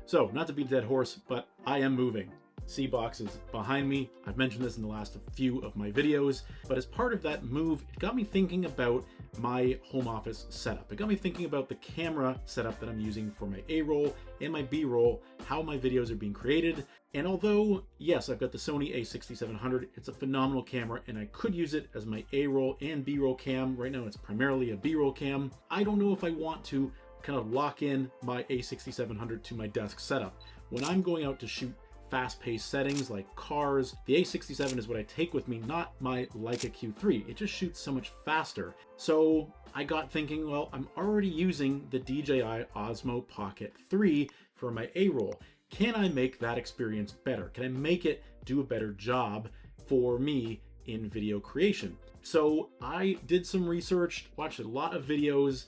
So, not to beat a dead horse, but I am moving. C-Box is behind me. I've mentioned this in the last few of my videos, but as part of that move, it got me thinking about my home office setup. It got me thinking about the camera setup that I'm using for my A-roll and my B-roll, how my videos are being created. And although, yes, I've got the Sony a6700, it's a phenomenal camera and I could use it as my A-roll and B-roll cam. Right now it's primarily a B-roll cam. I don't know if I want to kind of lock in my a6700 to my desk setup. When I'm going out to shoot fast-paced settings like cars, the a67 is what I take with me, not my Leica Q3. It just shoots so much faster. So I got thinking, well, I'm already using the DJI Osmo Pocket 3 for my A-roll. Can I make that experience better? Can I make it do a better job for me in video creation? So I did some research, watched a lot of videos,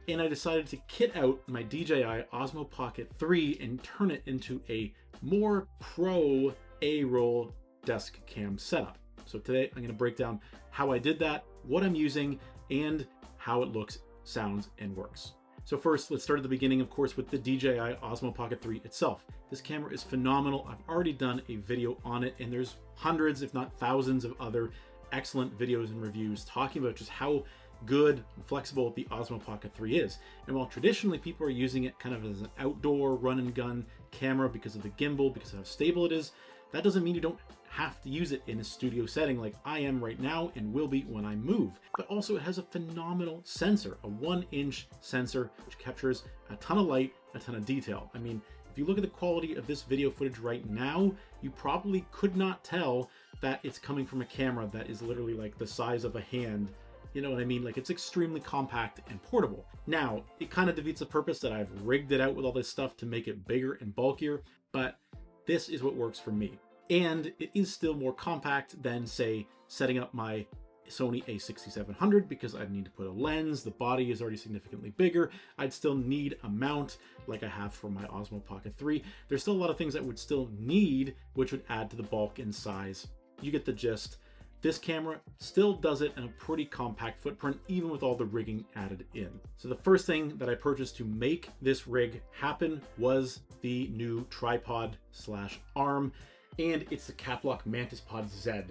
and I decided to kit out my DJI Osmo Pocket 3 and turn it into a more pro A-roll desk cam setup. So today I'm going to break down how I did that, what I'm using, and how it looks, sounds, and works. So first, let's start at the beginning, of course, with the DJI Osmo Pocket 3 itself. This camera is phenomenal. I've already done a video on it, and there's hundreds, if not thousands, of other excellent videos and reviews talking about just how good and flexible the Osmo Pocket 3 is. And while traditionally people are using it kind of as an outdoor run and gun camera because of the gimbal, because of how stable it is, that doesn't mean you don't have to use it in a studio setting like I am right now and will be when I move. But also it has a phenomenal sensor, a 1-inch sensor, which captures a ton of light, a ton of detail. I mean, if you look at the quality of this video footage right now, you probably could not tell that it's coming from a camera that is literally like the size of a hand. You know what I mean? Like, it's extremely compact and portable. Now, it kind of defeats the purpose that I've rigged it out with all this stuff to make it bigger and bulkier, but this is what works for me. And it is still more compact than, say, setting up my Sony a6700 because I'd need to put a lens. The body is already significantly bigger. I'd still need a mount like I have for my Osmo Pocket 3. There's still a lot of things I would still need, which would add to the bulk and size. You get the gist. This camera still does it in a pretty compact footprint, even with all the rigging added in. So the first thing that I purchased to make this rig happen was the new tripod slash arm, and it's the Caplock Mantis Pod Z.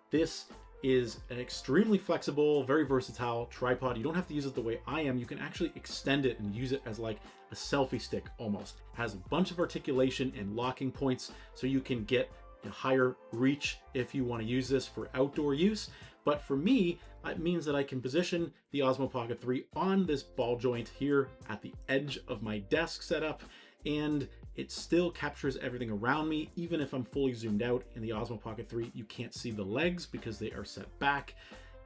This is an extremely flexible, very versatile tripod. You don't have to use it the way I am. You can actually extend it and use it as like a selfie stick almost. It has a bunch of articulation and locking points so you can get a higher reach if you want to use this for outdoor use. But for me, it means that I can position the Osmo Pocket 3 on this ball joint here at the edge of my desk setup, and it still captures everything around me. Even if I'm fully zoomed out in the Osmo Pocket 3, you can't see the legs because they are set back.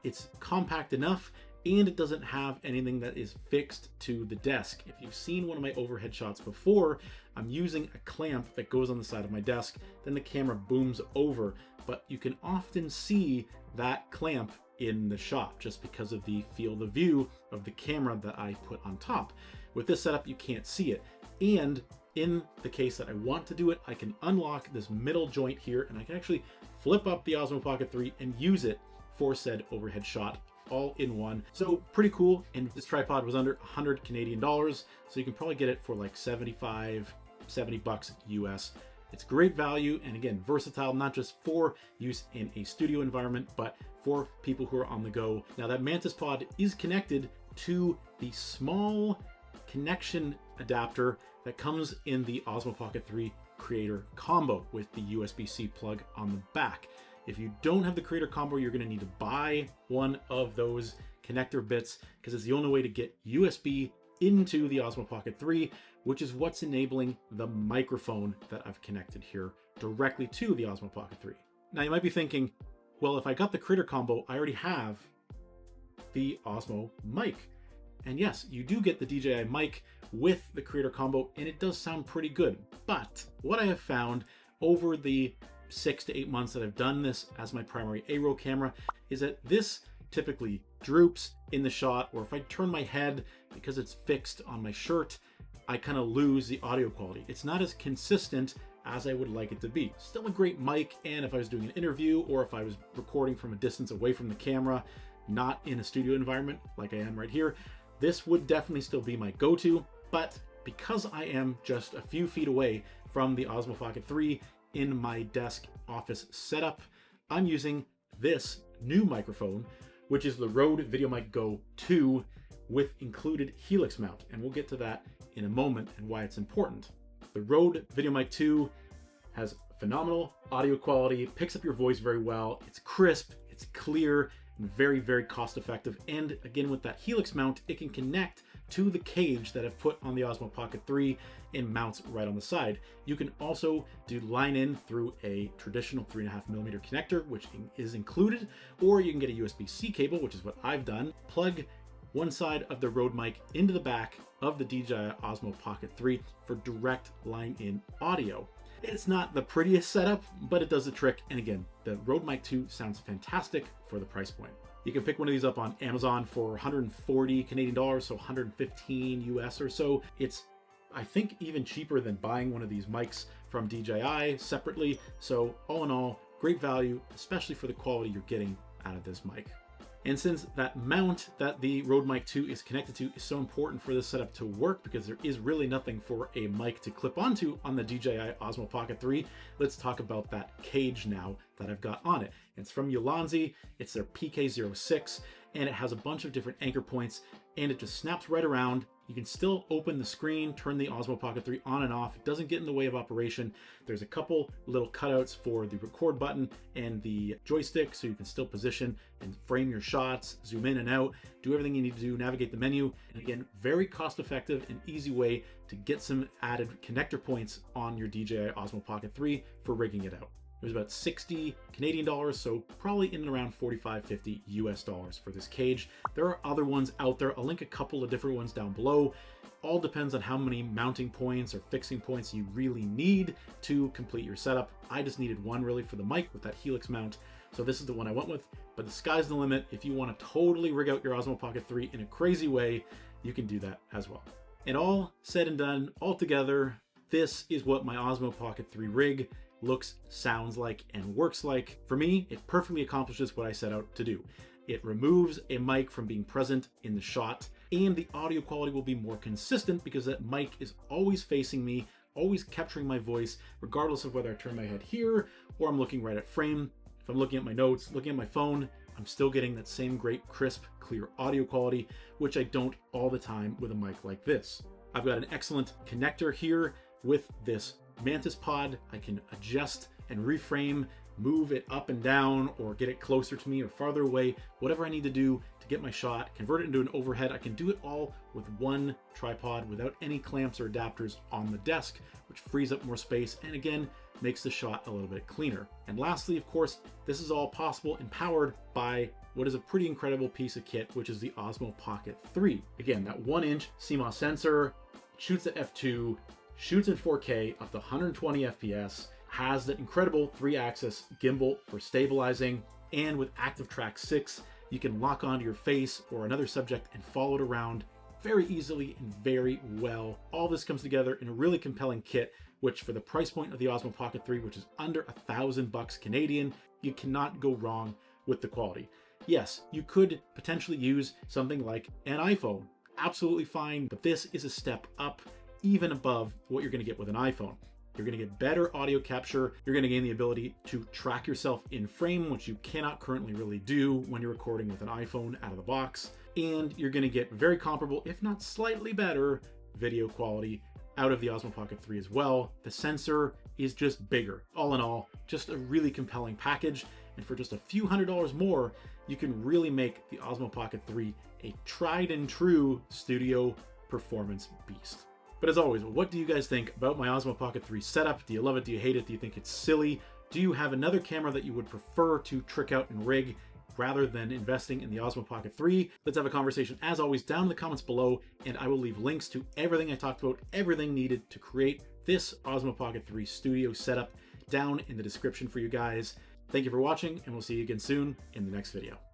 It's compact enough, and it doesn't have anything that is fixed to the desk. If you've seen one of my overhead shots before, I'm using a clamp that goes on the side of my desk, then the camera booms over, but you can often see that clamp in the shot just because of the field of view of the camera that I put on top. With this setup, you can't see it. And in the case that I want to do it, I can unlock this middle joint here and I can actually flip up the Osmo Pocket 3 and use it for said overhead shot all in one. So pretty cool. And this tripod was under 100 Canadian dollars. So you can probably get it for like 75, 70 bucks US. It's great value. And again, versatile, not just for use in a studio environment, but for people who are on the go. Now that Mantis Pod is connected to the small connection adapter that comes in the Osmo Pocket 3 Creator Combo with the USB-C plug on the back. If you don't have the Creator Combo, you're going to need to buy one of those connector bits because it's the only way to get USB into the Osmo Pocket 3, which is what's enabling the microphone that I've connected here directly to the Osmo Pocket 3. Now you might be thinking, well, if I got the Creator Combo, I already have the Osmo mic. And yes, you do get the DJI mic with the Creator Combo, and it does sound pretty good. But what I have found over the 6 to 8 months that I've done this as my primary A-roll camera is that this typically droops in the shot, or if I turn my head because it's fixed on my shirt, I kind of lose the audio quality. It's not as consistent as I would like it to be. Still a great mic, and if I was doing an interview or if I was recording from a distance away from the camera, not in a studio environment like I am right here, this would definitely still be my go-to. But because I am just a few feet away from the Osmo Pocket 3 in my desk office setup, I'm using this new microphone, which is the Rode VideoMic Go 2 with included helix mount. And we'll get to that in a moment and why it's important. The Rode VideoMic 2 has phenomenal audio quality, picks up your voice very well. It's crisp, it's clear, and very, very cost effective. And again, with that helix mount, it can connect to the cage that I've put on the Osmo Pocket 3 and mounts right on the side. You can also do line in through a traditional 3.5mm connector, which is included, or you can get a USB-C cable, which is what I've done. Plug one side of the Rode mic into the back of the DJI Osmo Pocket 3 for direct line in audio. It's not the prettiest setup, but it does the trick. And again, the Rode Mic 2 sounds fantastic for the price point. You can pick one of these up on Amazon for 140 Canadian dollars, so 115 US or so. It's, I think, even cheaper than buying one of these mics from DJI separately. So all in all, great value, especially for the quality you're getting out of this mic. And since that mount that the Rode Mic 2 is connected to is so important for this setup to work, because there is really nothing for a mic to clip onto on the DJI Osmo Pocket 3, let's talk about that cage now that I've got on it. It's from Ulanzi, it's their PK06, and it has a bunch of different anchor points, and it just snaps right around. You can still open the screen, turn the Osmo Pocket 3 on and off. It doesn't get in the way of operation. There's a couple little cutouts for the record button and the joystick, so you can still position and frame your shots, zoom in and out, do everything you need to do, navigate the menu. And again, very cost effective and easy way to get some added connector points on your DJI Osmo Pocket 3 for rigging it out. It was about 60 Canadian dollars, so probably in and around 45, 50 US dollars for this cage. There are other ones out there. I'll link a couple of different ones down below. All depends on how many mounting points or fixing points you really need to complete your setup. I just needed one really for the mic with that helix mount, so this is the one I went with. But the sky's the limit. If you want to totally rig out your Osmo Pocket 3 in a crazy way, you can do that as well. And all said and done, all together, this is what my Osmo Pocket 3 rig looks, sounds like, and works like. For me, it perfectly accomplishes what I set out to do. It removes a mic from being present in the shot, and the audio quality will be more consistent because that mic is always facing me, always capturing my voice, regardless of whether I turn my head here or I'm looking right at frame. If I'm looking at my notes, looking at my phone, I'm still getting that same great, crisp, clear audio quality, which I don't all the time with a mic like this. I've got an excellent connector here with this Mantis pod. I can adjust and reframe, move it up and down, or get it closer to me or farther away, whatever I need to do to get my shot, convert it into an overhead. I can do it all with one tripod without any clamps or adapters on the desk, which frees up more space and again, makes the shot a little bit cleaner. And lastly, of course, this is all possible and powered by what is a pretty incredible piece of kit, which is the Osmo Pocket 3. Again, that 1-inch CMOS sensor, shoots at f2, shoots in 4K up to 120 FPS, has the incredible 3-axis gimbal for stabilizing, and with Active Track 6, you can lock onto your face or another subject and follow it around very easily and very well. All this comes together in a really compelling kit, which for the price point of the Osmo Pocket 3, which is under $1,000 Canadian, you cannot go wrong with the quality. Yes, you could potentially use something like an iPhone, absolutely fine, but this is a step up, even above what you're going to get with an iPhone. You're going to get better audio capture. You're going to gain the ability to track yourself in frame, which you cannot currently really do when you're recording with an iPhone out of the box. And you're going to get very comparable, if not slightly better, video quality out of the Osmo Pocket 3 as well. The sensor is just bigger. All in all, just a really compelling package. And for just a few $100s more, you can really make the Osmo Pocket 3 a tried and true studio performance beast. But as always, what do you guys think about my Osmo Pocket 3 setup? Do you love it? Do you hate it? Do you think it's silly? Do you have another camera that you would prefer to trick out and rig rather than investing in the Osmo Pocket 3? Let's have a conversation, as always, down in the comments below, and I will leave links to everything I talked about, everything needed to create this Osmo Pocket 3 studio setup down in the description for you guys. Thank you for watching, and we'll see you again soon in the next video.